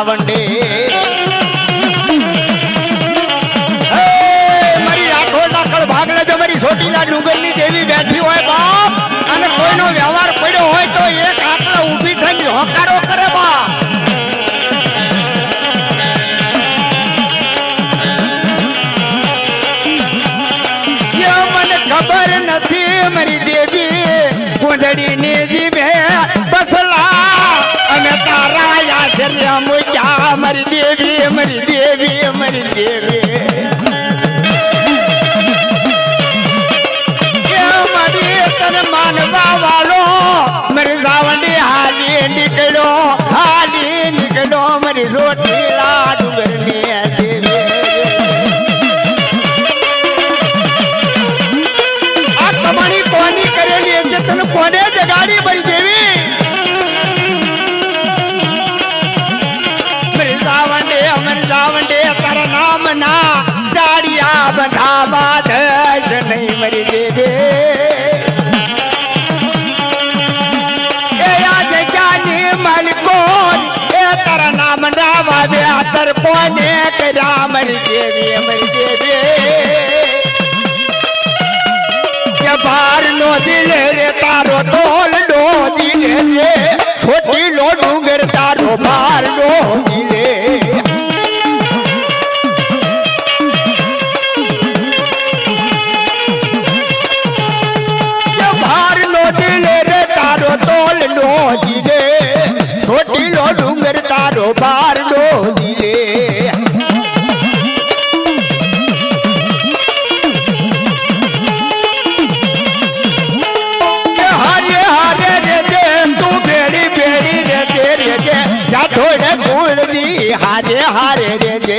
સાવંડે મારી આખો દાખલ ભાગ લેજો મારી ચોટીલા ડુંગરની દેવી બેઠી હોય બાપ અને કોઈનો વ્યવહાર પડ્યો હોય તો એક આટલા ઊભી થઈને હોકારો કરે બાપ મને ખબર નથી મારી દેવી કુંડળીની જીભે બસલા અને તારા આશ્રય મૂક્યા મારી દેવી મારી દેવી મારી દેવી મારી તને માનવા વાળો મારી સાવંડી હાલી નીકળ્યો મારી ચોટીલા ડુંગરની દેવી તમારી કોની કરેલી છે તને કોને જગાડી મારી દેવી મારી સાવંડે તારા નામ ના જાડિયા બંધાવા દશ નહીં મારી દેવી એ આ જગ્યાની માલિકો એ તારા નામ ના વાવે આતર કોને કર્યા મારી દેવી બાર નો દિલ રે તારો તોલ નો દિલ રે છોટી લો ડુંગર તારો બાર નો દિલ બાર નો દિલ રે તારો તોલ નો દિલ છોટી લો ડુંગર તારો બાર નો દિલ थोड़े गुड़ दी हारे हारे रे दे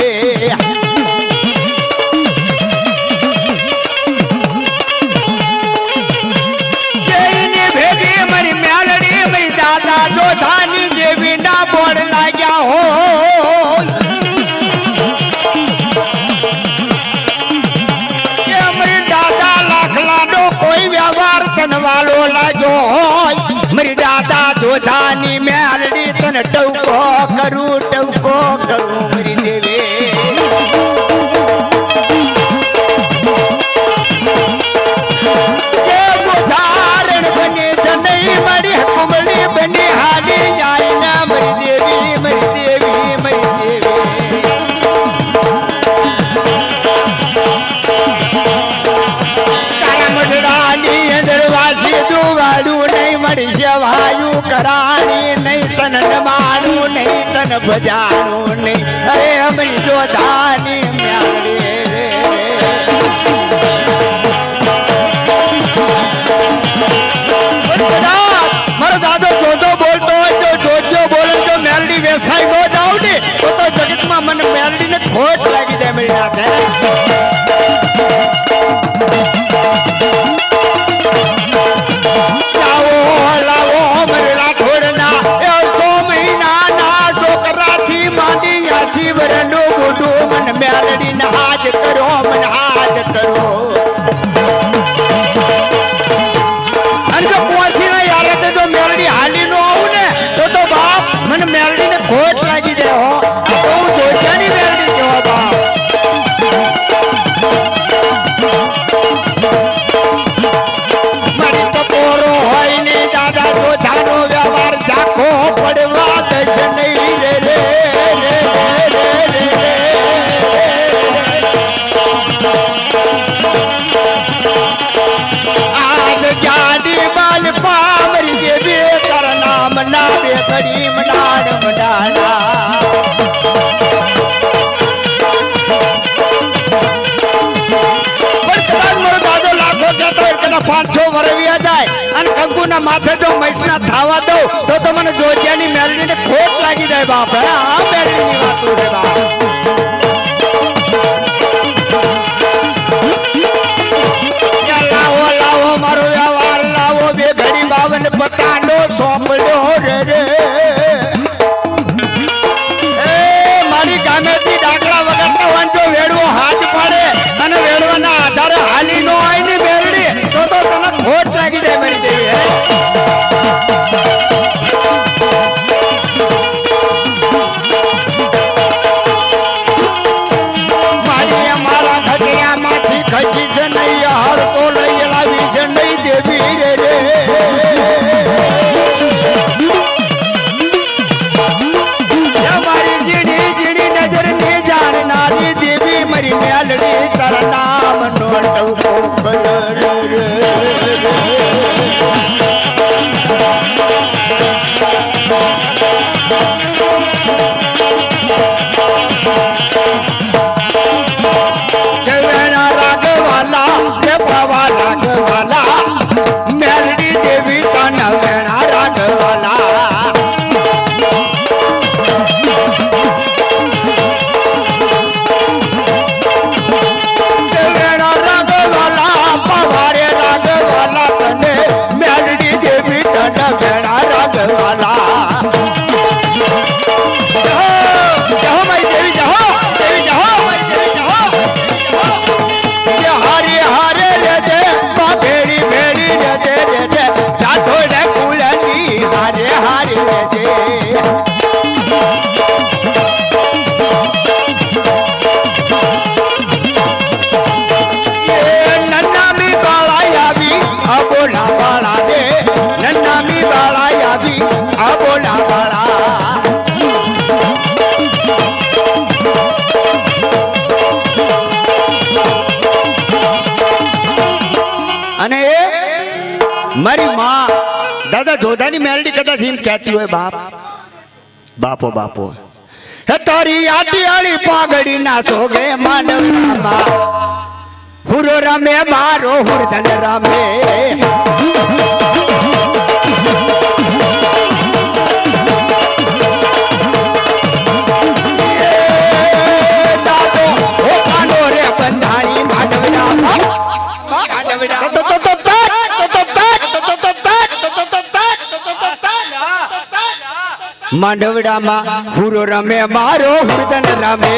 भेगी मरी म्यालड़ी मरी दादा जो धानी देवी ना बोल लाग्या हो मरी दादा लाखला नो कोई व्यवहार तन वालो लागो मरी दादा दोधानी म्यालड़ी तन टवको करू मरी देवी उदाहरण बने जनई मरी कुमड़ी बनी हाली जाए ना मरी देवी तारा मडरानी अंदरवासी दुवाड़ू नहीं मरी सेवायू करानी नहीं तन नमानू नहीं तन भजानू नहीं अरे हमारी जो धानी मारो दादो जो बोलतो जो बोले तो मेलडी व्यवसाय हो जाओ ने तो जगत में मन मेलडी ने खोट लगी जाए मेरी नाथ मेलडी हाज करो मन हाज करो अरे जो कुआसी ना यार तो मेलडी हाली नो आऊ ने तो बाप मन मेलडी ने खोट लागी जाए हो तो जोजानी मेलडी जो बाप मरी पपोरो होई ने दादा तो धानो व्यवहार जाखो पड़वा दश नहीं रे आज जानी बाल पावरी देवी कर नाम ना बेकड़ी मनाना दादो लाखो कहता 500 वरविया जाए અને કંકુના માથે જો મૈસના થાવા દો તો મને જોજિયાની મેલડીને ખોટ લાગી જાય બાપ આ મેલડીની વાતો છે બાપ मारो व्यवहार लावो बे घड़ी बावन पतानो सोंपड़ो रे मारी गामे थी डाकड़ा वगरता वंजो वेड़वो हाथ पाड़े अने वेड़वाना आधारे हाली नो आई ने मेलडी तो तने खोट लागी जाए मेरी देवी है બોલા બાળા રે નન્નામી બાળા આવી આ બોલા બાળા અને મારી માં દાદા જોધાની મેલડી કદાચ એમ કહેતી હોય બાપ બાપો બાપો હે તારી આટિયાળી પાઘડી ના સોગે માનવમાં હુરો રમે મારો હુરધન રમે દાદો ઓ કાનો રે બંધાણી માનવડા માંડવડામાં હુરો રમે મારો હુરદન રમે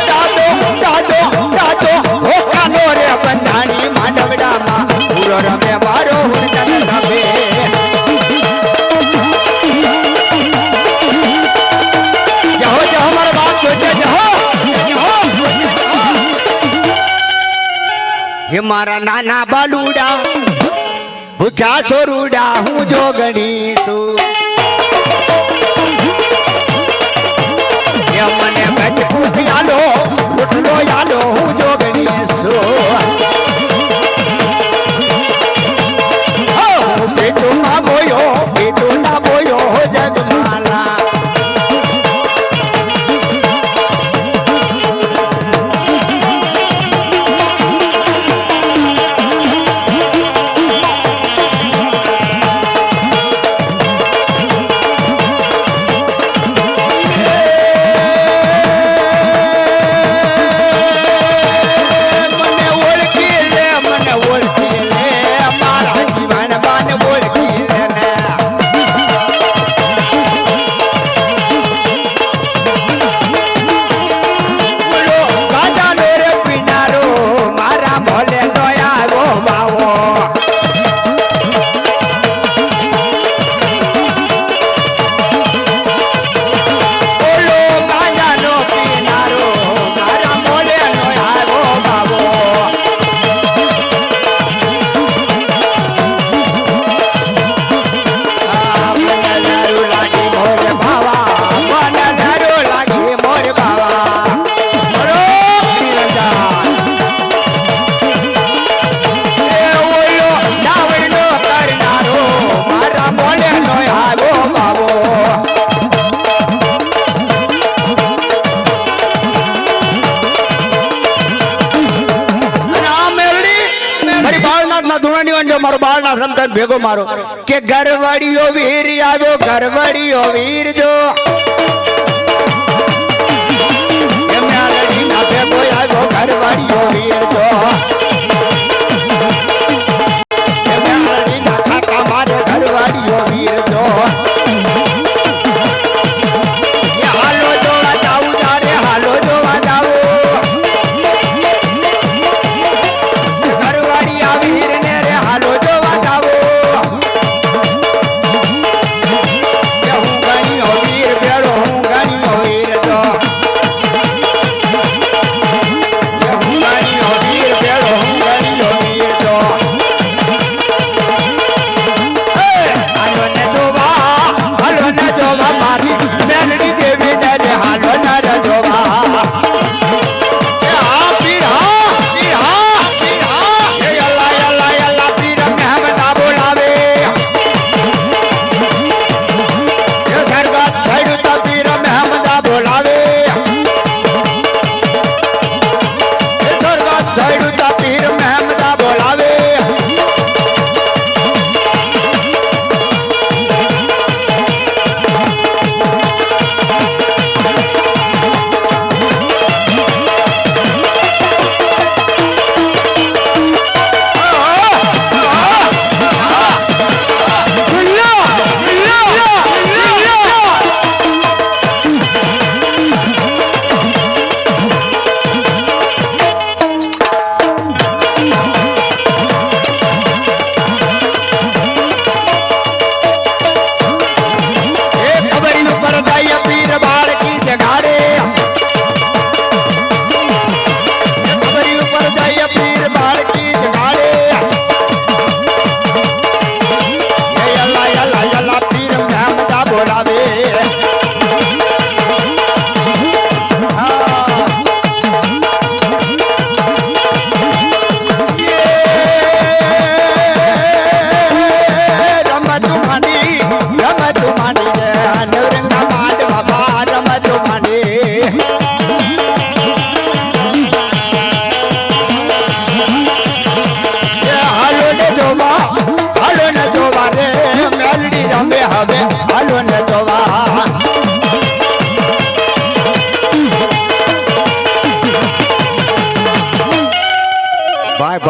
દાદો દાદો દાદો હો કાનો રે બંધાણી માંડવડામાં હુરો રમે મારો હુરદન રમે જહો જહો મારો બાપ જોજે જહો હે મારા નાના બાલુડા ભૂખ્યા છોરુડા હું જોગણી છું મને બચકું યાલો ઉઠલો યાલો હું જોગણી છું પેટું માં બોયો પેટું ના બોયો જગમાલા મારો બાળના રમતા ભેગો મારો કે ગરવડીયો વીર આવ્યો ગરવડીયો વીર જો એમને આ લડીના ભેગો આવ્યો ગરવડીયો વીર જો એમને આ લડીના ખાતા મારે ગરવડીયો વીર જો હાલો જોવા જાવું તારે હાલો જોવા જાવું ગરવાડી આવી વીર ને રે હાલો જોવા જાવો હું ગણી વીર ભેળો હું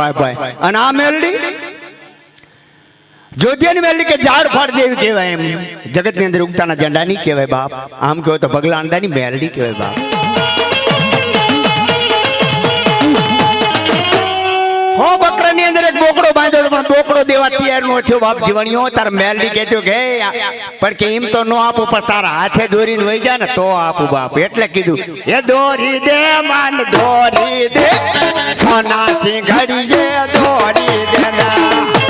ભાઈ ભાઈ અને આ મેલડી જોધિયાની મેલડી કે ઝાડ ફાડ દેવી કહેવાય એમ જગતની અંદર ઉગતાના ઝંડા નહીં કહેવાય બાપ આમ કહો તો પગલા અંડાની મેલડી કહેવાય બાપ હો બકરાની અંદર એક બોકડો બાંધ્યો પણ બોકડો દેવા તૈયાર નો થયો બાપ જીવણીઓ તાર મેલડી કહેતો કે પણ કે એમ તો નો આપું પણ તારા હાથે દોરીને વહી જાય ને તો આપું બાપ એટલે કીધું એ દોરી દે માન દોરી દે સોના સિંઘડી જે દોરી દે ના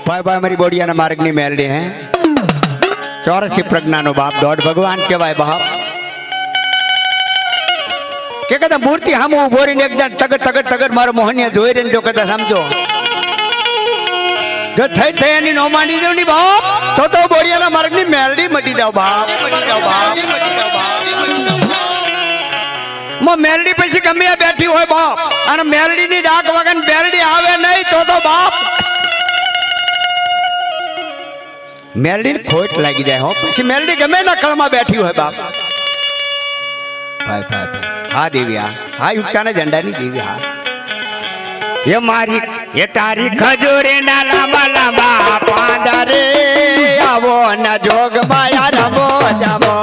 भाई भाई हमारी बोडिया मार्ग नी मेलडी है चौरसी प्रज्ञा नो बाप दौड़ भगवान कहवाय बाप के कहता मूर्ति हम उभोरी ने एक जन तगड़ तगड़ तगड़ मारो मोहनिया जोई रे जो कहता समझो जो थई थई एनी नो मानी दो नी बाप तो बोडिया ना मार्ग नी मेलडी मटी जाओ बाप मटी जाओ बाप मो मेलडी પછી ગમે બેઠી હોય બાપ અને મેલડી ની ડાક વગન બેલડી આવે નહીં તો બાપ मेलडी खोट लगी जाए हो પછી मेलडी गमे ना कलमा बैठी हो बाप भाई भाई हाँ देवी हाँ युक्ता ने झंडा नहीं देवी हाँ ये मारी ये तारी खजूरी ना लांबा लांबा पांदा रे आवो ना जोग माया रमो जामो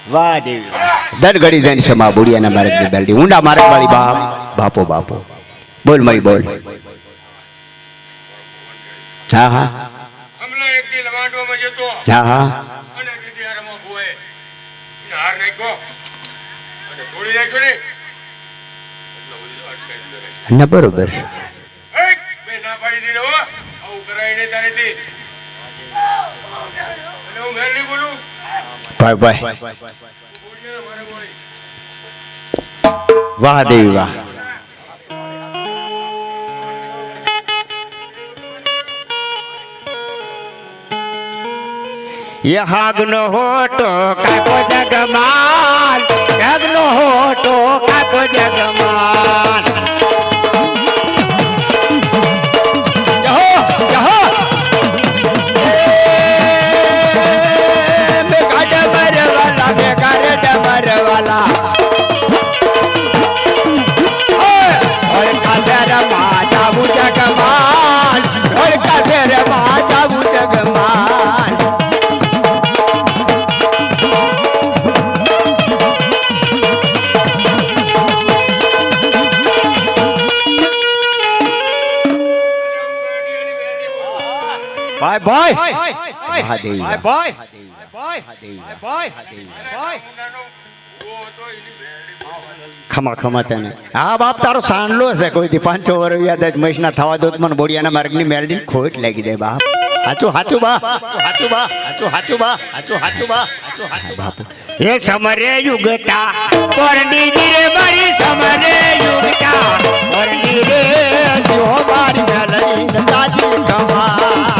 वाह देवी दर घड़ी धन क्षमा बुढ़िया ना मार्ग की बेलडी ऊंडा मार्ग वाली बाप बापो बापो बोल मई बोल हाँ हाँ हमला एक दी लवांडो में जतो हाँ हाँ અને કીધી યાર મો ભોય હાર નઈ કો અને થોડી રાખ્યો ને એટલે ઓલી અટકાઈ કરે ના બરોબર એ મે ના પાડી દીધો આવું કરાય ને તારેથી અને હું મેલડી બોલું भाई भाई वाह देवी वाह ये हागनो होटो काको जगमाल हागनो होटो काको जगमाल जहो जहो वाला और काजर माता जगमान और काजर माता जगमान મહાદેવ ખમા ખમા તને હા બાપ તારો સાંડલો છે કોઈથી 500 વર્ષ યાદ જ મહીના થવા દો મને બોડિયાના માર્ગની મેરડી ખોટ લાગી જાય બાપ હાચું હાચું બા હાચું બા હાચું હાચું બા હાચું હાચું બા હાચું હાચું બાપ એ સમરે યુગતા પરડી રે મારી સમરે યુગતા પરડી રે જો મારી મેલડી તાજી કમા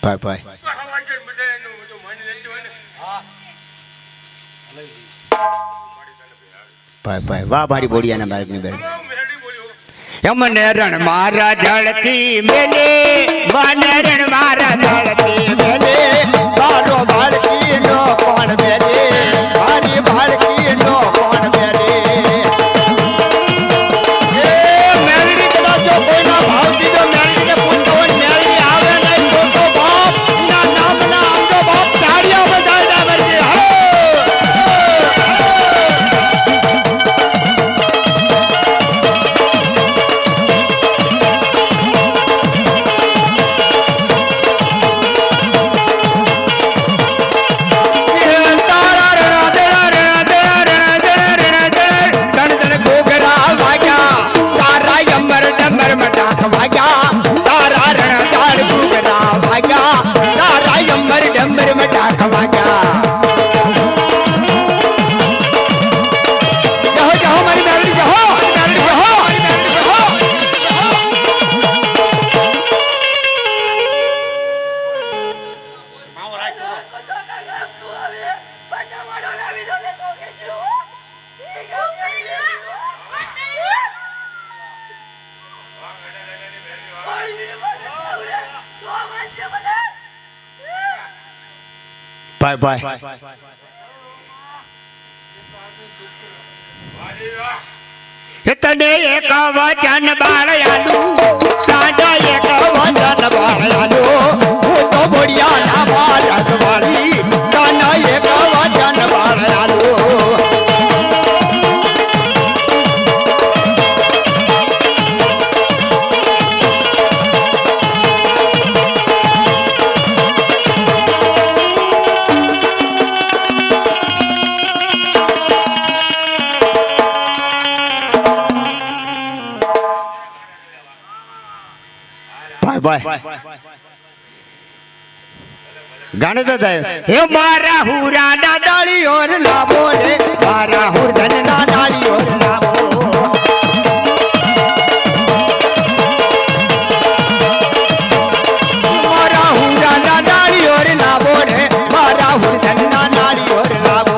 ભાઈ ભાઈ ભાઈ ભાઈ વાહ મારી બોડિયાના માર્ગની બેન મને રણ મારા જળતી મેલે મને રણ મારા જળતી મેલે બાલો ભારતી નો કોણ મેલે મારી ભારતી નો કોણ મેલે એ મેલડી કદાચ જો કોઈના ભાવથી જો મેલડીને પૂછતો હોય મેલડી આવે નહીં તો બાપ ના નામ ના આમનો બાપ તાળીઓ બજાવતા મરજી ભાઈ ભાઈ તને એક વચન બાળયાનું સાડા એક વચન બાળયાનું હું તો બોડિયા ના બાળક વાળી તને એક વચન બાળયાનું गाने तो जाए हे मारा हुरा ना डाली और लाभो रे मारा हुरधन ना डाली और लाभो मारा हुरा ना डाली और लाभो रे मारा हुरधन ना डाली और लाभो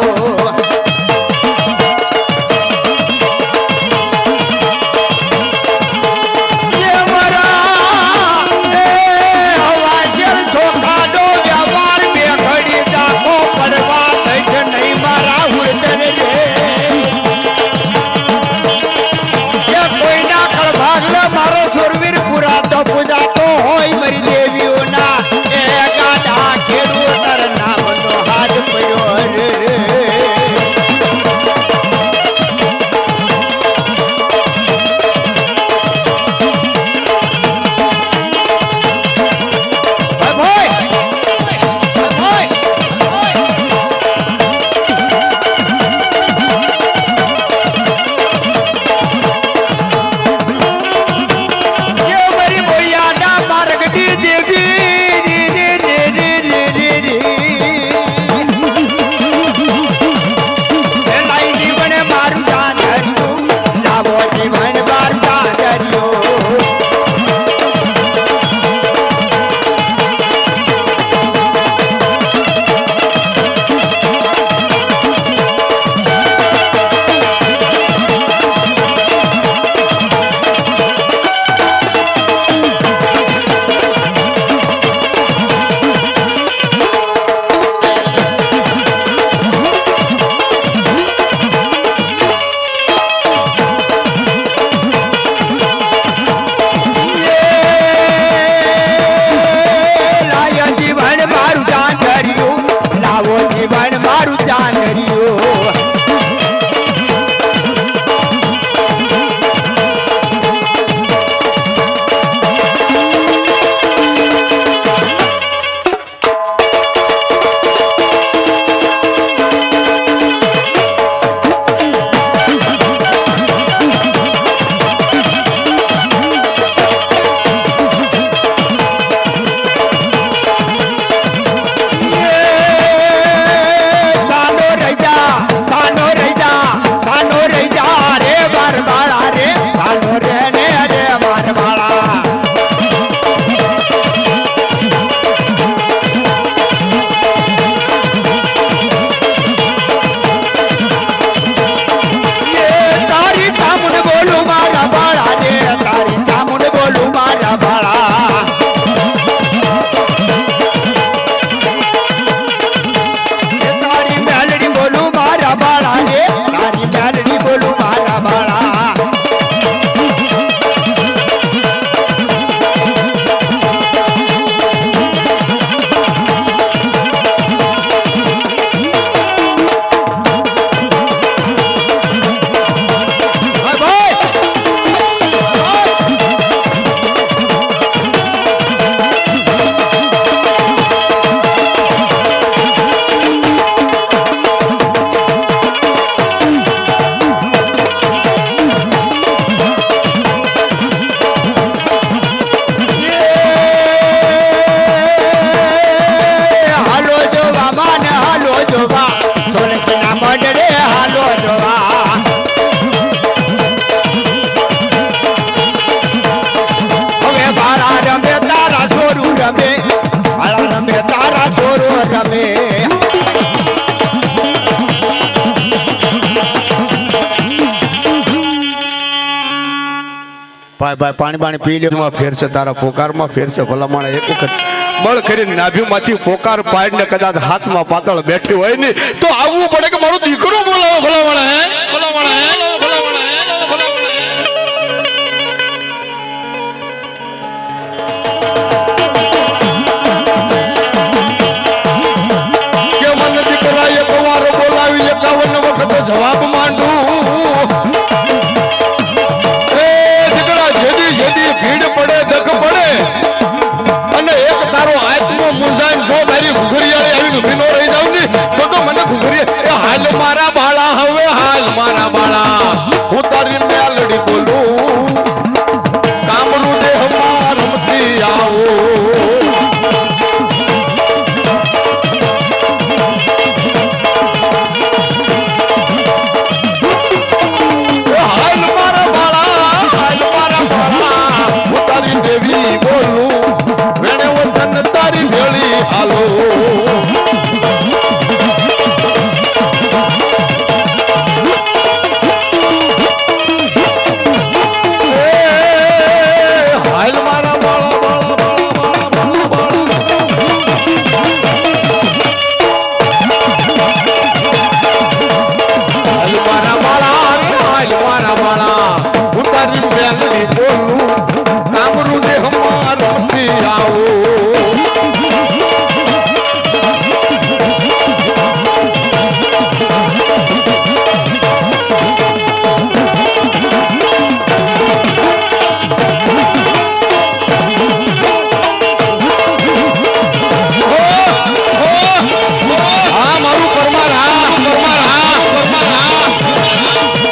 ભાઈ પાણી બાણી પી લ્યો. માં ફેરશે તારા પોકારમાં ફેરશે ભલામણ એક વખત બળ કરીને નાભીમાંથી પોકાર પાડીને કદાચ હાથમાં પાતળ બેઠી હોય ને તો આવવું પડે કે મારો દીકરો બોલાવો ભલામણ હે ભલામણ હે ભલામણ હે ભલામણ હે. કે મને દીકરાએ કવારો બોલાવી 51 વખત જવાબ માંડું. ભીડ પડે ધક પડે અને એક તારો આત્મો મુંજાન જો તારી ઘુઘરિયાળી આવીને ઊભી ન રહી જાવ ને તો મને ઘુઘરિયા હાલ મારા બાળા હવે હાલ મારા બાળા હું તારી મેલડી બોલું કામરૂ દેહ માં રમતી આવો. દેવી બોલું વેણે વતન તારી ભેળી હાલો. હાલ મારા બાળા હાલ મારા બાળા હાલ મારા બાળા હું તારી મેલડી બોલું કામરૂ દેહ માં રમતી આવો. હા મારું પરમાર હા પરમાર હા પરમાર હા.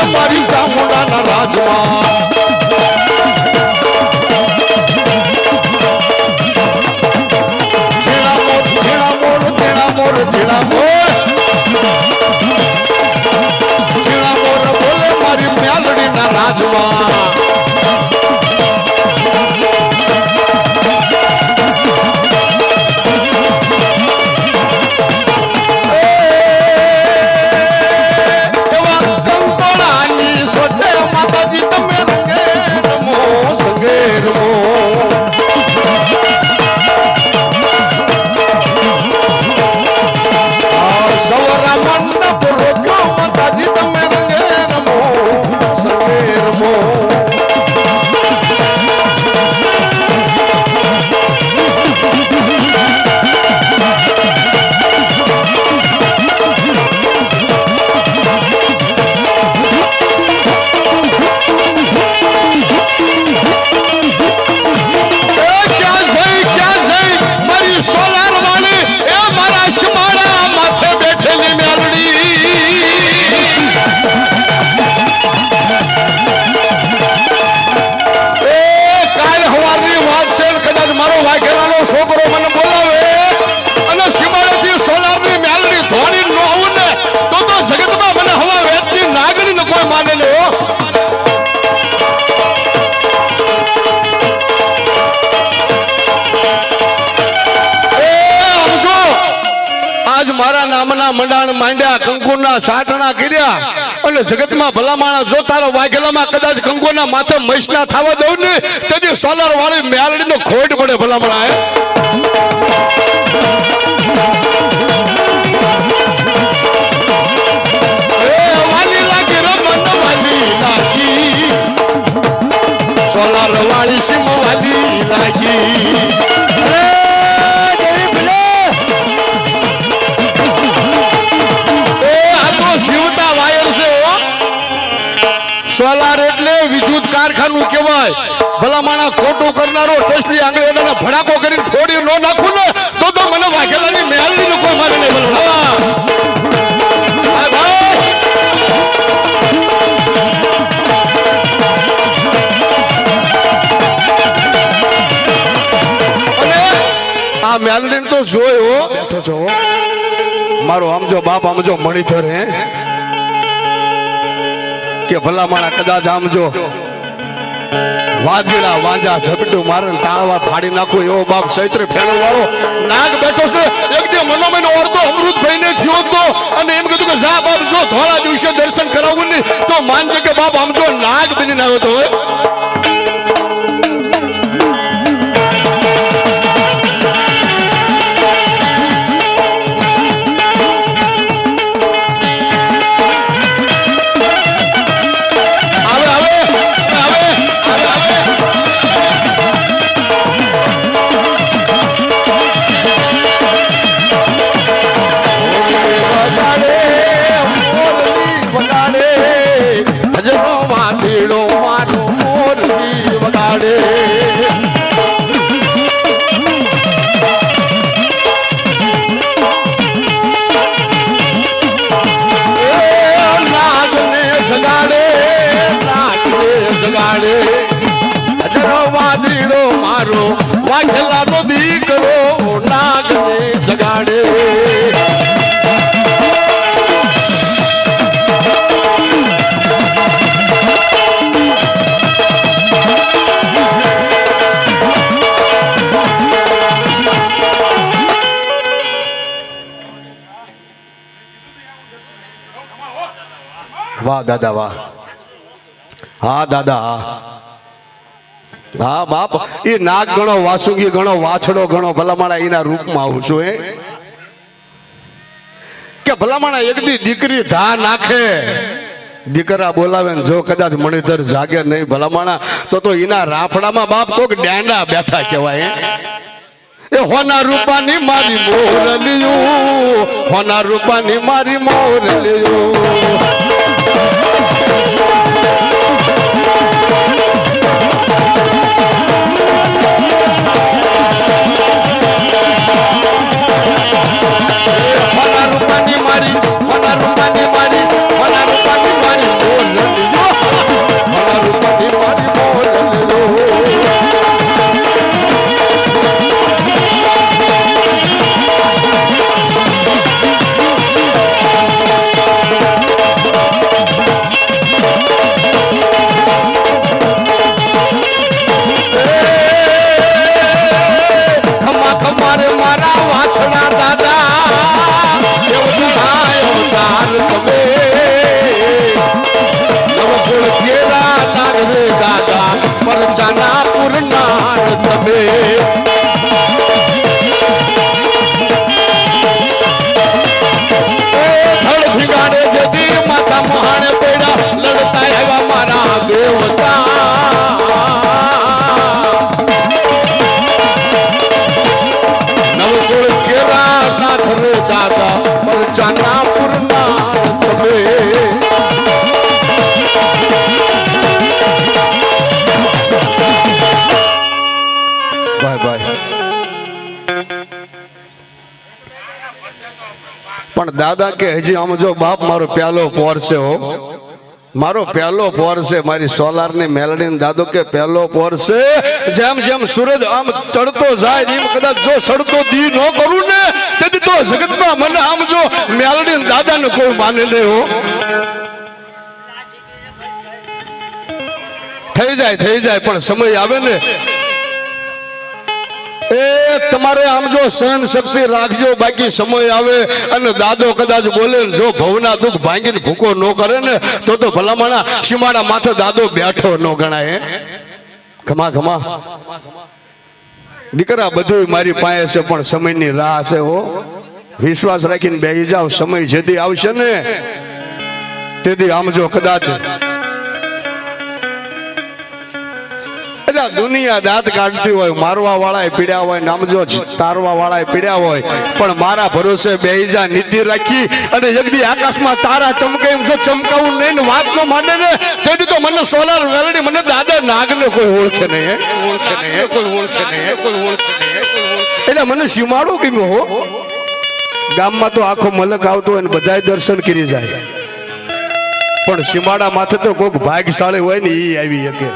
મારી ચામુંડાના રાજમાં બોલે મારી મેલડીના રાજમાં. નામના મંડાણ માંડ્યા કંકુના સાટણા કર્યા અને જગતમાં ભલા માણસ જો તારો વાઘેલામાં કદાચ કંકુના માથે મૈસના થવા દઉં ને તેથી સોલર વાળી મેલડીનો ખોટ પડે ભલા માણસ. સોલર વાળી સીમ વાલી લાગી જીવતા વાયર છે સોલાર એટલે વિદ્યુત કારખાનું કહેવાય ભલા માણસ આ ખોટું કરનારો ટેસ્ટલી આંગળીઓના ભડાકો કરીને ફોડી ન નાખું ને તો મને વાઘેલાની મેલડીનું કોઈ મારે નહીં બોલું. હા ભાઈ અને આ મેલડીને તો જોયો બેઠો છો મારો આમજો બાપ આમજો મણિધર હે કે ભલા માણા કદાચ આમજો વાજડા વાંજા ઝપટું મારે તાળવા ફાડી નાખો એવો બાપ ચૈત્ર ફેરવ વાળો નાગ બેઠો છે. એક દી મનોમય અર્ધો અમૃતભાઈ ને થયો તો અને એમ કીધું કે જા બાપ જો ધોળા દિવસે દર્શન કરાવવું નહીં તો માનજો કે બાપ આમજો નાગ બનીને આવ્યો તો મારો વાઘેલાનો દીકરો નાગને જગાડે. વાહ દાદા વાહ. હા દાદા હા બાપ એ નાગ ગણો વાસુંગી ગણો વાછડો ગણો ભલામાણા એના રૂપમાં આવું છું કે ભલામાણા એક દી દીકરી ધા નાખે દીકરા બોલાવે ને જો કદાચ મણિધર જાગે નહીં ભલામાણા તો એના રાફડામાં બાપ કોક ડેંડા બેઠા કહેવાય એ હોના રૂપાની મારી મોરલિયું હોના રૂપાની મારી મોરલિયું. પણ દાદા કે હજી આમ જો બાપ મારો પ્યાલો પોર છે હો મારો પહેલો પોર છે મારી સોલારની મેલડી દાદો કે પહેલો પોર છે જેમ જેમ સૂરજ આમ ચડતો જાય એમ કદાચ જો સડતો દી ન કરું ને તેથી તો જગતમાં મને આમ જો મેલડી દાદાને કોઈ માને નહીં હો. થઈ જાય પણ સમય આવે ને એ તમારે આમ જો સહન શક્તિ રાખજો બાકી સમય આવે અને દાદો કદાચ બોલે જો ભવના દુઃખ ભાંગીને ભૂકો ન કરે ને તો ભલામણા સીમાડા માથે દાદો બેઠો ન ગણાય. ખમા ખમા દીકરા બધું મારી પાસે છે પણ સમયની રાહ છે હો. વિશ્વાસ રાખીને બેસી જાવ સમય જેથી આવશે ને તેથી આમ જો કદાચ એટલે દુનિયા દાંત કાઢતી હોય, મારવા વાળાએ પીડ્યા હોય, નામજો તારવા વાળાએ પીડ્યા હોય, પણ મારા ભરોસે બેહી જા નીતિ રાખી અને જગદી આકાશમાં તારા ચમકે એમ જો ચમકાવું નહીં ને વાત ન માંડે ને તેથી તો મને સોલાર વેલડી મને દાદા નાગને કોઈ ઓળખે નહીં, ઓળખે નહીં, કોઈ ઓળખે નહીં, કોઈ ઓળખે નહીં. એટલે મને સીમાડો ગમ્યો હો. ગામમાં તો આખો મલક આવતો હોય ને બધાય દર્શન કરી જાય, પણ સીમાડા માથે તો કોઈક ભાગ્યશાળી હોય ને એ આવી શકે.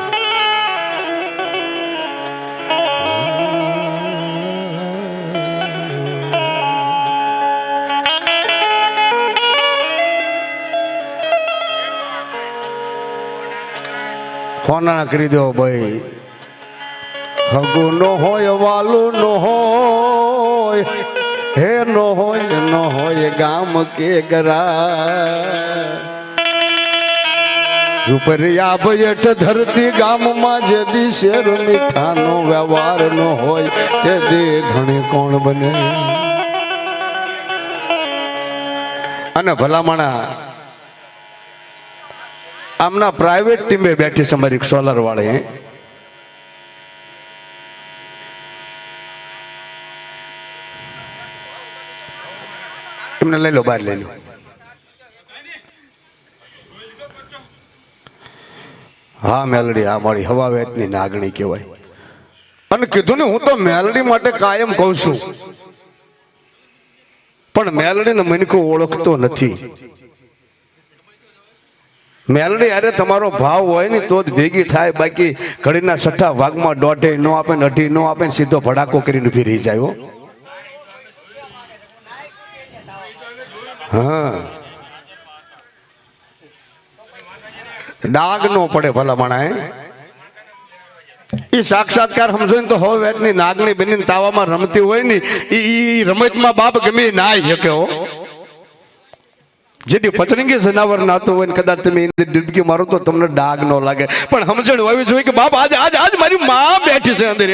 ફોના કરી દો ભાઈ, હગુ નો હોય વાલું નો હોય, હે નો હોય ગામ કે ગરા ઉપરિયા ભયટ ધરતી ગામમાં જે દી શેર મીઠાનો વ્યવહાર નો હોય તે દી ધણી કોણ બને. અને ભલામણા આમના પ્રાઇવેટ ટીમે બેઠી છે અમારી સોલર વાળી. એમને લઈ લો, બહાર લઈ લો. હા મેલડી, આ મારી હવા વેચની નાગણી કહેવાય. અને કીધું ને હું તો મેલડી માટે કાયમ કહું છું, પણ મેલડીને મનકો ઓળખતો નથી. મેલડી અરે તમારો ભાવ હોય ને તો જ ભેગી થાય, બાકી ઘડીના છઠ્ઠા ભાગમાં દોઢે ન આપે ને અઢી ન આપે ને સીધો ભડાકો કરીને ઉભી રહી જાય. હા, ડાગ નો પડે ભલા માણા. એ સાક્ષાત્કાર સમજો ને તો હવે વેતની નાગણી બનીને તાવામાં રમતી હોય ને એ રમતમાં બાપ ગમે નાય શકે હો. જેથી પચરંગી જનાવર નાતું હોય ને કદાચ તમે ડૂબકી મારો તો તમને ડાગ ન લાગે, પણ સમજણ હોવી જોઈએ કે બાપ આજ આજ આજ મારી માં બેઠી છે અંદર.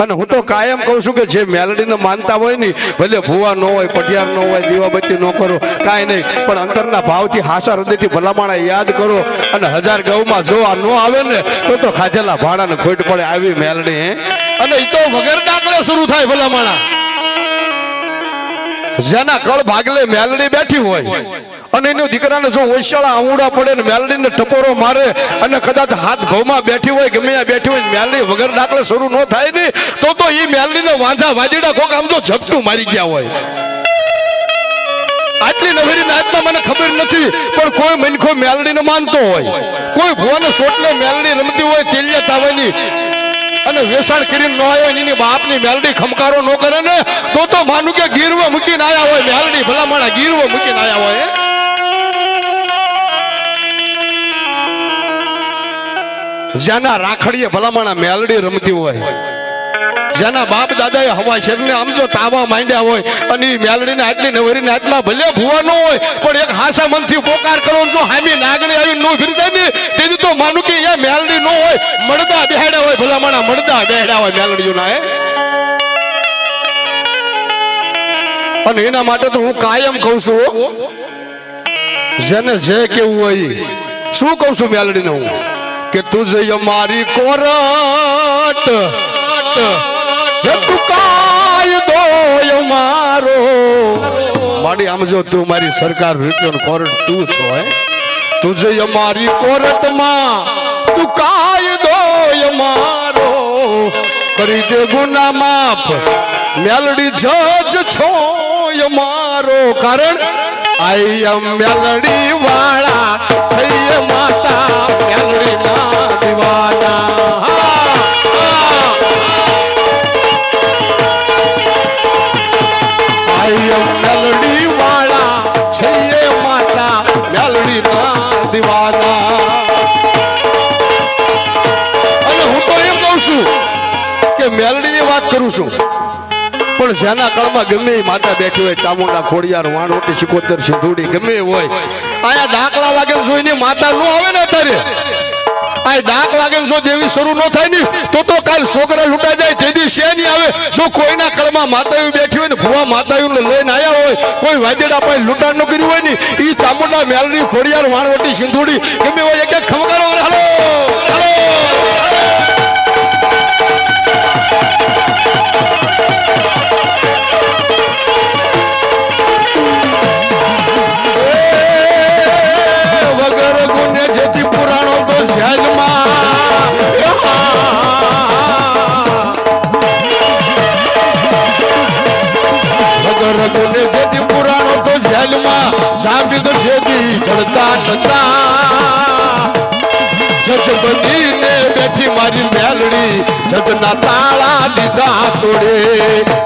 અને હું તો કાયમ કહું છું કે જે મેલડીને માનતા હોય ને ભલે ભૂવા ન હોય, પટિયાર ન હોય, દીવાબત્તી ન કરો, કાંઈ નહીં, પણ અંતરના ભાવથી હાસા હૃદયથી ભલામણા યાદ કરો. અને 1000 ગૌમાં જો આ ન આવે ને તો ખાધેલા ભાડાને ખોટ પડે આવી મેલડી. અને એ તો વગર દાખલે શરૂ થાય ભલામણા. જેના કળ ભાગલે મેલડી બેઠી હોય અને એનો દીકરાને જો ઓશિયાળા આંગુડા પડે ને મેલડીને ટપોરો મારે અને કદાચ હાથ ઘઉંમાં બેઠી હોય, ગમે ત્યાં બેઠી હોય, મેલડી વગર દાખલે શરૂ ન થાય ને તો એ મેલડીને વાંઝા વાજીડા કોક આમ તો ઝપટું મારી ગયા હોય. આટલી નવેરી નાતમાં મને ખબર નથી, પણ કોઈ મનખો મેલડીને માનતો હોય, કોઈ ભુવાને સોટલે મેલડી રમતી હોય તેલિયા તાવાની અને વેસાણ કરીને ન આવ્યો એની બાપની મેલડી ખમકારો ન કરે ને તો માનું કે ગીરવો મૂકીને આયા હોય. મેલડી ભલામણા ગીરવો મૂકીને આયા હોય. જેના રાખડીએ ભલામણા મેલડી રમતી હોય, જેના બાપ દાદાએ હવા શેરને આમ જો તાવા માંડ્યા હોય અને મેલડીને આટલી નવરીને આટલા ભલે ભૂવા ન હોય પણ એક હાસા મનથી પોકાર કરો જો હામી નાગણી આવી નો ફીરતા ને તેથી તો માનું કે એ મેલડી ન હોય, મળદા બેહડા હોય. ભલામણા મળદા બેહડા હોય મેલડીઓના. અને એના માટે તો હું કાયમ કહું છું, જેને જે કેવું હોય શું કહું છું મેલડીને હું કે તુજે અમારી કોરટ કાયદો મારો માડી આમ જો તું મારી સરકાર રૂપિયો કોર્ટ તું છો. તુજે અમારી કોર્ટમાં તું કાયદો મારો કરી દે ગુના માફ. મેલડી જજ છો મારો, કારણ આઈ એમ મેલડી વાળા છે માતા મેલડી ના દીવાના. મેલડી વાળા છે માતા મેલડી ના દીવાના. અને હું તો એમ કહું છું કે મેલડી ની વાત કરું છું, પણ જેના કળમાં ગમે એ માતા બેઠી હોય, ચામુંડા, ખોડિયાર, વાણોટી, સિકોતર, સિંધુડી ગમે હોય, આયા ડાકલા વાગે જોઈને માતા નો આવે ને અત્યારે આ ડાક વાગે ને જો દેવી શરૂ ન થાય ને તો કાલ છોકરા લૂંટાઈ જાય તેથી છે નહીં આવે જો કોઈના કળમાં માતાયું બેઠી હોય ને ભુવા માતાયું લઈને આવ્યા હોય કોઈ વાદ્યડા પાસે લૂંટાણ ન કર્યું હોય ને ઈ ચામુંડા મેલડી ખોડિયાર વાણવટી સિંધુડી ગમે હોય એક એક ખમકારો હાલો હાલો વગર ગુને જેથી પુરાણો તો જેલમાં વગર ગુને જેથી પુરાણો તો જેલમાં સાંભળી તો જેથી ચડતા નતા જજ બનીને બેઠી મારી મેલડી જજના તાળા દીધા તોડે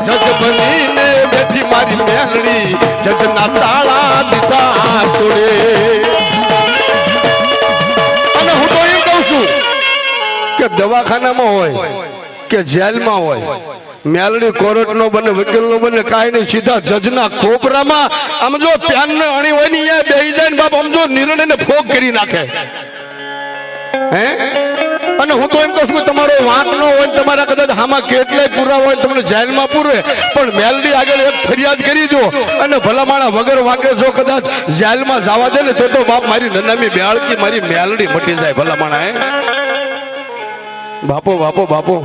જજ બનીને બેઠી મારી મેલડી જજના તાળા દીધા તોડે અને હું તો એમ કહું છું કે દવાખાનામાં હોય કે જેલમાં હોય મેલડી કોર્ટ નો બને વકીલ નો બને કાંઈ નહીં સીધા જજના ખોપરામાં આમ જો પ્યાન ને અણી હોય ને અહીંયા બેહી જાય ને બાપ આમ જો નિર્ણય ને ફોક કરી નાખે હે અને હું તો એમ કહું છું કે તમારો વાંક ન હોય તમારા કદાચ આમાં કેટલાય પુરાવા હોય તમને જેલમાં પૂરે પણ મેલડી આગળ એક ફરિયાદ કરી દો અને ભલામાણા વગર વાંકે જો કદાચ જેલમાં જવા દે ને તો બાપ મારી નનામી બેહાડકી મારી મેલડી મટી જાય ભલામાણા હે બાપો બાપો બાપો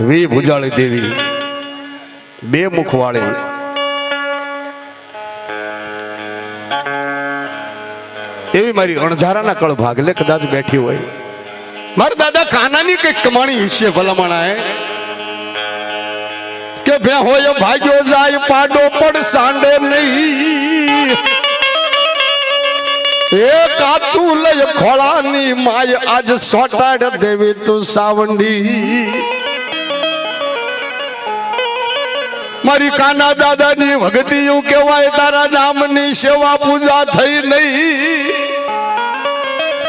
વી ભુજાળી દેવી બે મુખવાળી એવી મારી અણધારાના કળ ભાગલે કદાચ બેઠી હોય મારા દાદા કાનાની કઈક કમાણી વિશે ભલામણા હે કે ભે હોય ભાગ્યો જાય પાડો પડ સાંડે નહીં એ કાતું લય ખોળાની માય આજ સોટાડ દેવી તું સાવંડી મારી કાના દાદાની ભક્તિ એવું કહેવાય તારા નામની સેવા પૂજા થઈ નહીં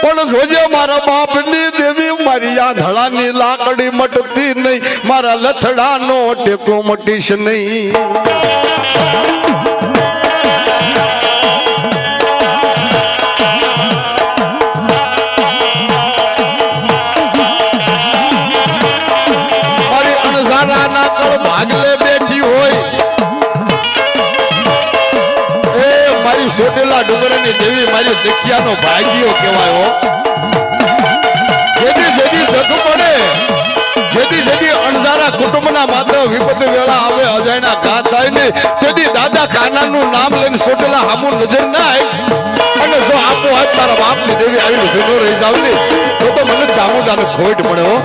પણ જોજે મારા બાપની દેવી મારી આ ધડાની લાકડી મટતી નહીં મારા લથડાનો ટેકો મટીશ નહીં મારી અણસારાના કળ ભાગલે બેઠી હોય એ મારી સોટેલા ડુંગરની દેવી મારી દખિયાનો ભાગ્યો કહેવાય હો જેથી જેથી દખ પડે જેથી અણસારા કુટુંબના માત્ર વિપત્તિ વેળા આવે અજાયના ઘા થાય ને તેથી દાદા કાનાનું નામ લઈને સોટેલા હામું નજર ના આવી અને જો આપો હાથ તારા બાપની દેવી આવીને ભેગો રહી જાવ ને તો મને ચામુંડાને ખોટ મળે હો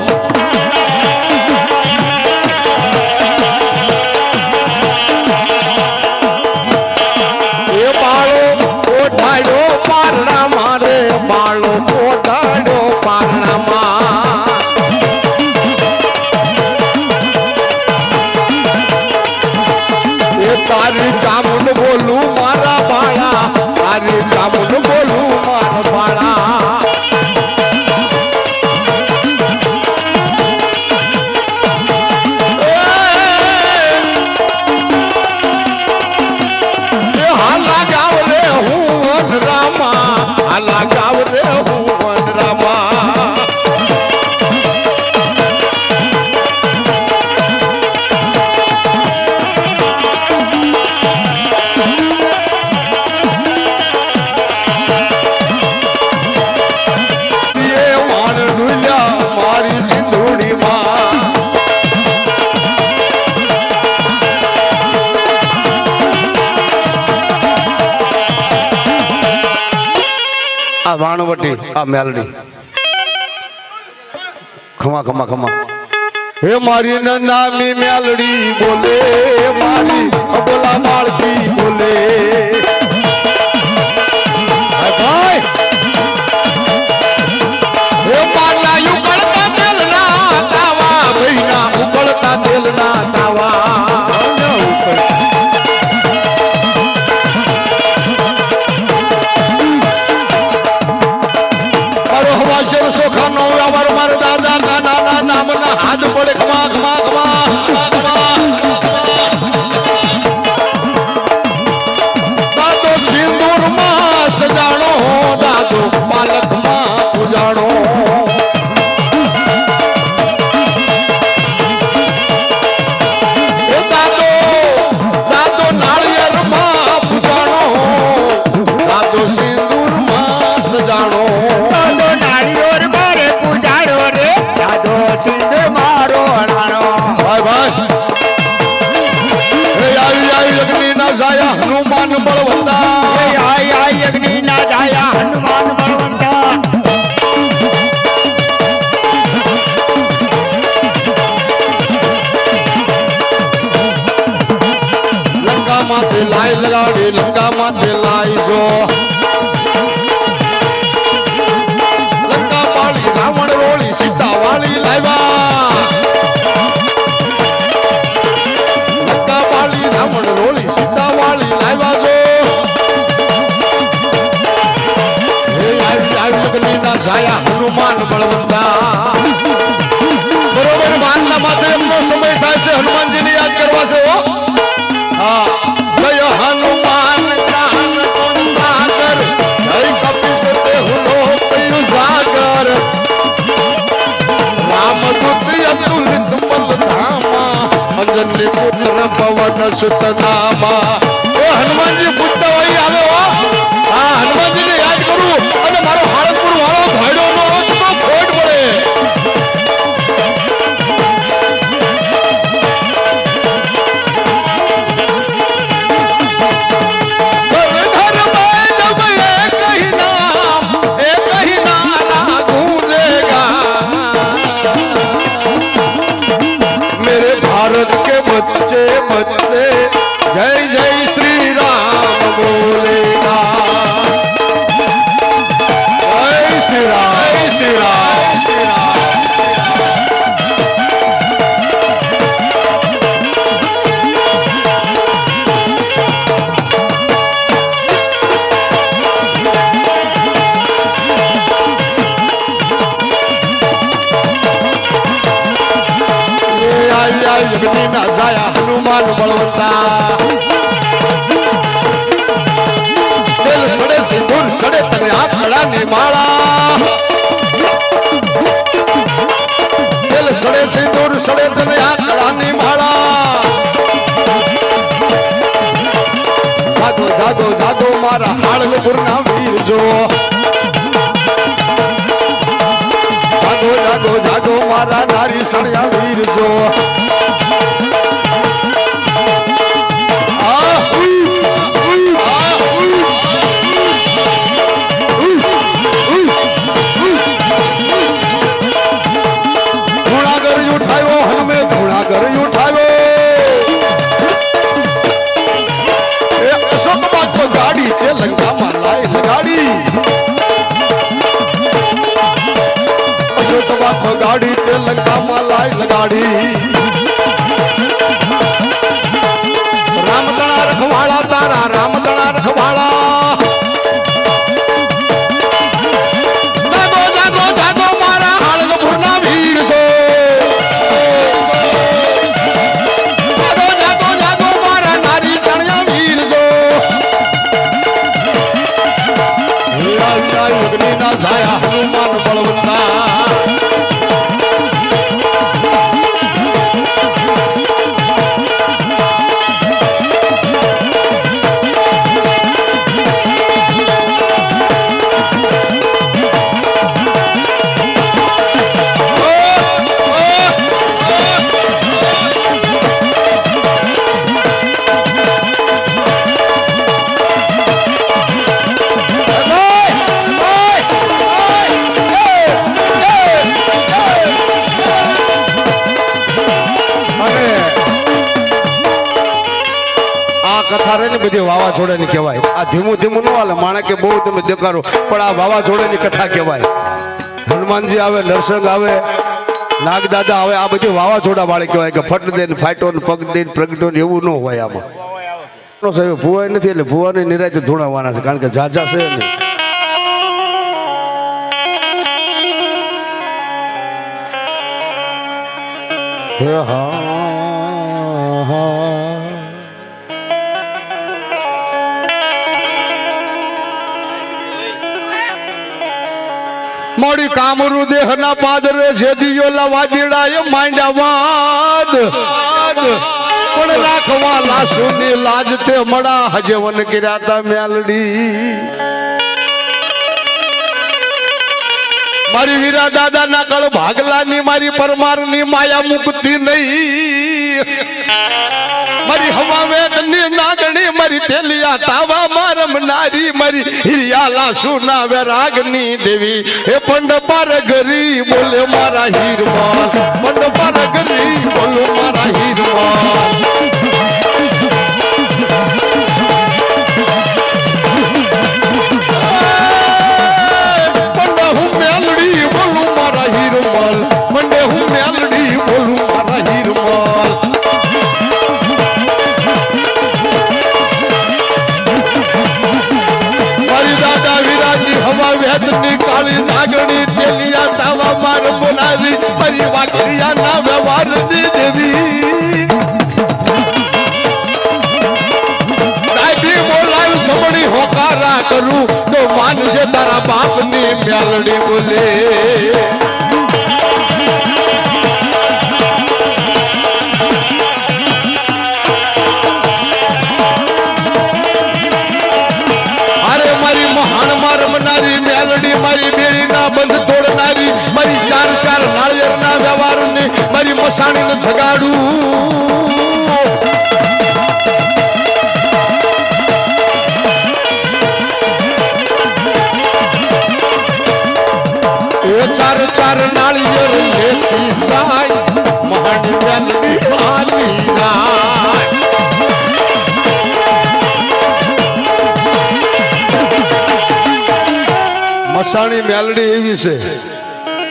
તારી ચામુંડ બોલું મારા બાળા તારી ચામુંડ બોલું મારા બાળા હાલા ગાવ રે હું વન રામા હાલા ગાવ રે હું વન રામા આ વાણવટી આ મેલડી ખમા ખમા ખમા હે મારી નામી મેલડી બોલે મારી અબલા માળકી બોલે ભાઈ હે મારના ઉકળતા તેલના તાવા મહિના ઉકળતા તેલના તાવા સોખાનો વ્યવહાર મારા દાદા કાનાના નામના હાથ પડે ખમા ખમા ખમા સાયા હનુમાન બળવંતા બરોબર માનના માથે એમનો સમય થાય છે હનુમાનજીને યાદ કરવા છે હો હા જય હનુમાન જ્ઞાન ગુણ સાગર જય કપીશ દેહુનો પયુ સાગર રામદૂત અતુલિત બલધામા અંજની પુત્ર પવન સુત નામા એ હનુમાનજી પૂછતા હોય આવે હો હા હનુમાનજીને યાદ કરું અને મારો હાળકપુર વાળો ભાઈડો નો આવે તો ખોટ પડે भारत के बच्चे बच्चे जय जय श्री राम बोलेगा जय श्री राम जय श्री राम श्री राम यज्ञ ना जाया हनुमान बलवंता दिल सड़े सिंदूर सड़े तने हाथ खड़ा निमाड़ा दिल सड़े सिंदूर सड़े तने हाथ खड़ा निमाड़ा जागो जागो जागो मारा हाड़लपुर ना वीर जो जागो जागो जागो मारा नारी सड़िया वीर जो गाड़ी के लंका मालाए लगाड़ी अशोक बात गाड़ी के लंका मालाए लगाड़ी राम दड़ा रखवाड़ा तारा राम दड़ा रखवाड़ा जागो जागो जागो मारा हाड़गपुर ना वीर छो जागो जागो जागो मारा नारी सणिया वीर छो अग्नि ना छाया हनुमान बलवंता કથા રે ને બધી વાવાઝોડાની કહેવાય આ ધીમું ધીમું ન હાલે માણે કે બહુ તમે દેખાડો પણ આ વાવાઝોડાની કથા કહેવાય હનુમાનજી આવે નરસિંહ આવે નાગદાદા આવે આ બધી વાવાઝોડા વાળી કહેવાય કે ફટ દે ફાટો ને પગ દે પ્રગટો ને એવું ન હોય આમાં સાહેબ ભુવાય નથી એટલે ભુવાની નિરાતે ધૂણાવાના છે કારણ કે ઝાઝા છે નહીં મોડી કામરૂ દેહ ના પાદરે જેજીયો લવાજીડાય માંડવાદ પણ રાખવા લાસુ ની લાજ તે મડા હજવન કર્યાતા મેલડી મારી વીરા દાદા ના કળ ભાગલા ની મારી પરમાર ની માયા મુક્તિ નહીં મારી હવા વેદ ની નાગણી મારી તેલિયા તાવા મારમ નારી મારી હિરિયાલા સુના વેરાગ ની દેવી એ પંડ પાર ગરી બોલે મારા હીરમાલ પંડ પાર ગરી બોલો મારા હીરમાલ પંડ હું મેલડી બોલું મારા હીરમાલ પંડે હું મેલડી બોલું મારા હીરમાલ હવા વેદની વાળી નાગણી તેલિયા તાવા માર બોલાવી મારી વાઘરિયા ના વ્યવહારની દેવી દાદી બોલાવી સમણી હોકારા કરું તો માનજે તારા બાપની મેલડી બોલે રમનારી મેલડી મારી બેડીના બંધ તોડનારી મારી ચાર ચાર નાળિયેરના વ્યવહારની મારી મસાણીને જગાડું એ ચાર ચાર નાળિયેર લેતી જાય મહાની મેલડી હાલી જાય મસાણી મેલડી એવી છે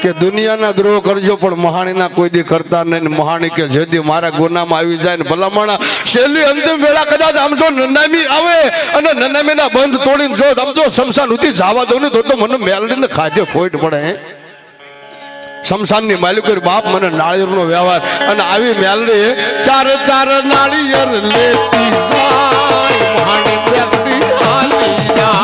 કે દુનિયાના દ્રોહ કરજો પણ મહાણીના કોઈ દી કરતા નહીં. મહાણી કે જેદી મારા ગુનામાં આવી જાય ને ભલામણા છેલ્લી અંતિમ વેળા કદાચ આમ જો નનામી આવે અને નનામીના બંધ તોડીને જો આમ જો શમશાન ઉતી જવા દઉં ને તો મને મેલડીને ખાધે ખોટ પડે. શમશાનની માલિકો બાપ મને નાળિયેરનો વ્યવહાર અને આવી મેલડી ચાર ચાર નાળિયેર લેતી જાય મહાણી મેલડી હાલી જાય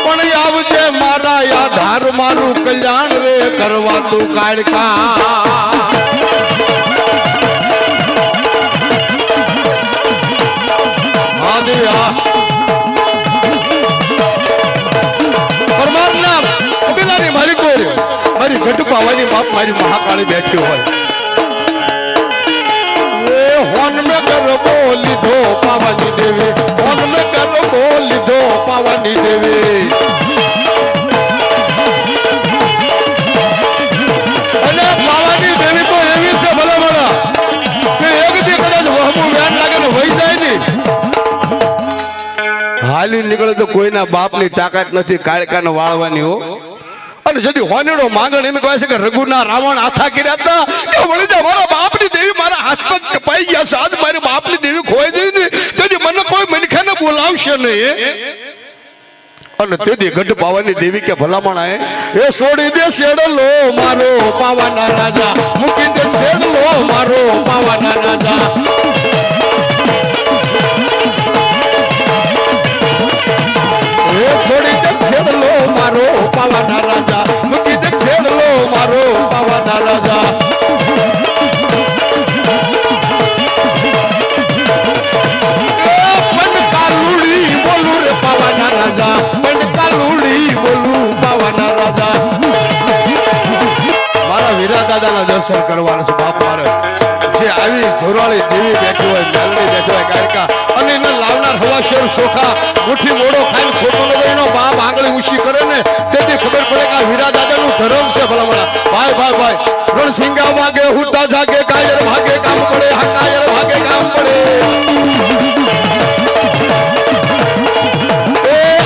પણ આવજે મારા યાધાર મારું કલ્યાણ રે કરવા તું કાઢકા પરમાત્મા કબીલાની મારી કોઈ મારી ઘટ પાવાની બાપ મારી મહાકાળી બેઠી હોય હોન મેં કરવો લીધો પાવાની દેવી હોન મેં કરવો લીધો પાવાની દેવી અને પાવાની દેવી તો એવી છે ભલે ભલે કે એક દી કદાચ વહમું વ્યાન લાગે ને વહી જાય ને હાલી નીકળે તો કોઈના બાપની તાકાત નથી કાળકાને વાળવાની હો. અને જદી હોનેડો માંગણ એમ કહે છે કે રઘુના રાવણ આથા કર્યા હતા કે વળી જા મારા બાપની દેવી મારા હાથ પગ કપાઈ ગયા છે આજ મારી બાપની દેવી ખોઈ ગઈ ને તેથી મને કોઈ મનખાને બોલાવશે નહીં. અને તેથી ગઢ પાવાની દેવી કે ભલામણ એ છોડી દે શેડલો મારો પાવાના રાજા મૂકી દે શેડલો મારો પાવાના રાજા છોડી દે છેડલો મારો પાવાના રાજા મૂકી દે છેડલો મારો પાવાના રાજા પણ કાલુડી બોલું રે પાવાના રાજા પણ કાલુડી બોલું પાવાના રાજા મારા વીરા દાદાના દર્શન કરવાના છે બાપ મારે જે આવી જોરાળી દેવી બેઠી હોય મેલડી બેઠી હોય કાયકા અને એને લાવનાર હવા શેર સોખા મુઠ્ઠી મોડો ખાઈને ખોટો લગાવીનો બાપ આંગળી ઊંચી કરે ને તેથી ખબર પડે કે આ વીરા દાદાનું ધર્મ છે ભલામણા. ભાઈ ભાઈ ભાઈ રણસિંગા વાગે હુદ્દા જાગે કાયર ભાગે કામ પડે હા કાયર ભાગે કામ પડે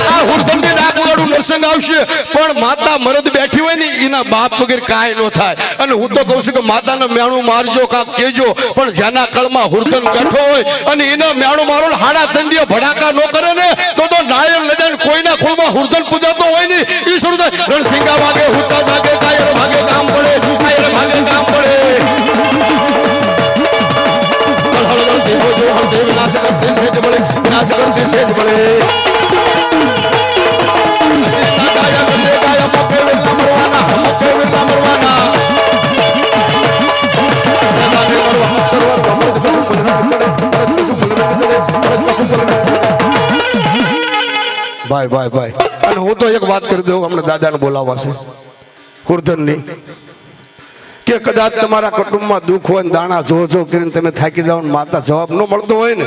આ હુરધમથી નાકવાળું નરસંગ આવશે પણ માતા મરદ બેઠી હોય ને એના બાપ વગર કાંઈ ન થાય. અને હું તો કહું છું કે માતાને મેણું મારજો કાંક કેજો પણ જેના કળમાં હુરધન બેઠો હોય અને એના મેણું મારો હાડા તંદીએ ભડાકા ન કરે ને તો નાયર લડાઈને કોઈના ખોળમાં હુરધન પૂજાતો હોય ને એ શું થાય રણસિંગા વાગે હુદ્દા જાગે કાયર ભાગે કામ પડે કાયર ભાગે કામ પડે દેવો જો હર દેવ નાશ કરતે સેજ બળે નાશ કરતે સેજ બળે ભાઈ ભાઈ ભાઈ અને હું તો એક વાત કરી દઉં હમણાં દાદાને બોલાવવા છે હુરધનની કે કદાચ તમારા કુટુંબમાં દુઃખ હોય દાણા જો કરીને તમે થાકી જાવ માતા જવાબ ન મળતો હોય ને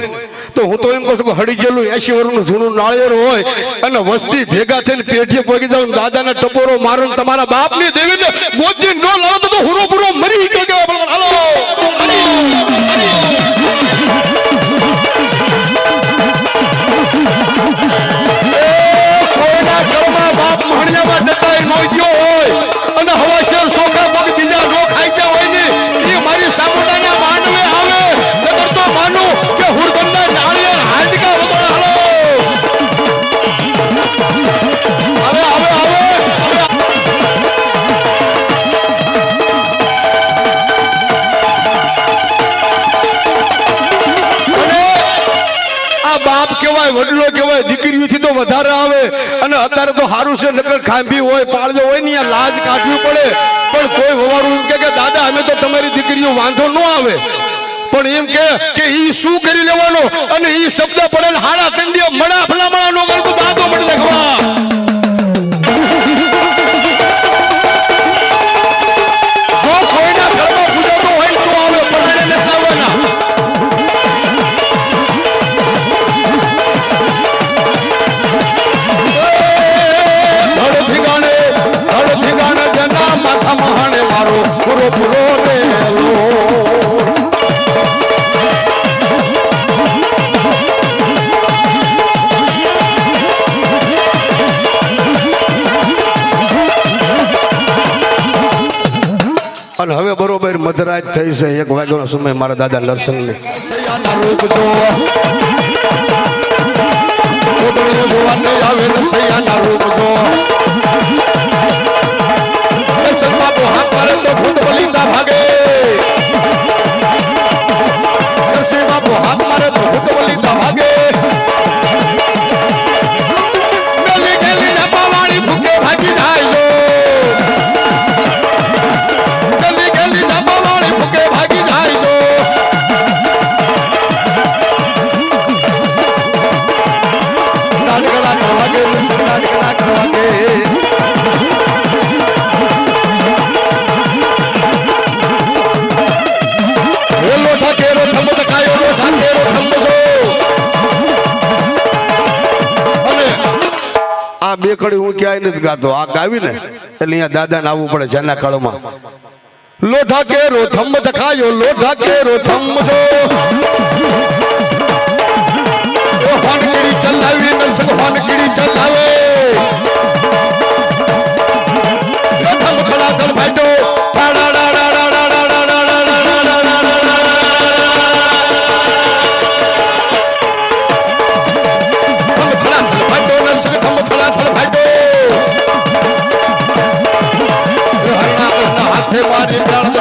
તો હું તો એમ કહું છું કે હડી ગયેલું 80 વર્ષનું જૂનું નાળિયેર હોય અને વસ્તી ભેગા થઈને પેઠીએ પહોંચી જાવ દાદાને ટપોરો મારો તમારા બાપની દેવીને મોતી ન લાવો તો હુરો પૂરો મરી ગયો. હાલો કહેવાય વડલો કહેવાય દીકરીઓથી તો વધારે આવે અને અત્યારે તો હારું છે નકર ખાંભી હોય પાળજો હોય ને અહીંયા લાજ કાઢવી પડે પણ કોઈ વવારું એમ કે દાદા અમે તો તમારી દીકરીઓ વાંધો ન આવે પણ એમ કે ઈ શું કરી લેવાનો અને ઈ શબ્દ પડે ને હાડા કંડિયા મડા ફલામણા નો કરતો દાદો મળી દેખવા જો કોઈના ઘરમાં પૂજાતો હોય તો આવે પડાને ન આવવાના ધડ ઠિકાણે જના માથા મહાણે મારો પૂરો પૂરો રેલો અને હવે બરોબર મધરાત થઈ છે 1 વાગ્યાનો સમય મારા દાદા નરસિંહને સૈયાના રૂપ જો છોકરીઓ જોવા નહીં આવે ને સૈયાના રૂપ જો દર્શન બાપુ હાથ મારે તો ભૂત બલિંદા ભાગે દર્શન બાપુ હાથ મારે તો ભૂત બલિંદા ભાગે ગલી ગલી જપાવાળી ભૂકે ભાગી જાય ભૂકે ભાગી જાય છો નાનકડા કરવા કે નાનકડા કરવા કે હેલો ઠાકેરો થંભ તકાયો લો ઠાકેરો થંભ છો અને આ બે કડી હું ક્યાંય નથી ગાતો આ ગાવી ને એટલે અહીંયા દાદાને આવવું પડે જાના કાળમાં લોઢા કેરો થંભ તખાયો લોઢા કેરો થંભ જો ઓ હોનકીડી ચલાવી નરસંગ હોનકીડી ચલાવે થંભ ખડા થલ ભાઈડો મારી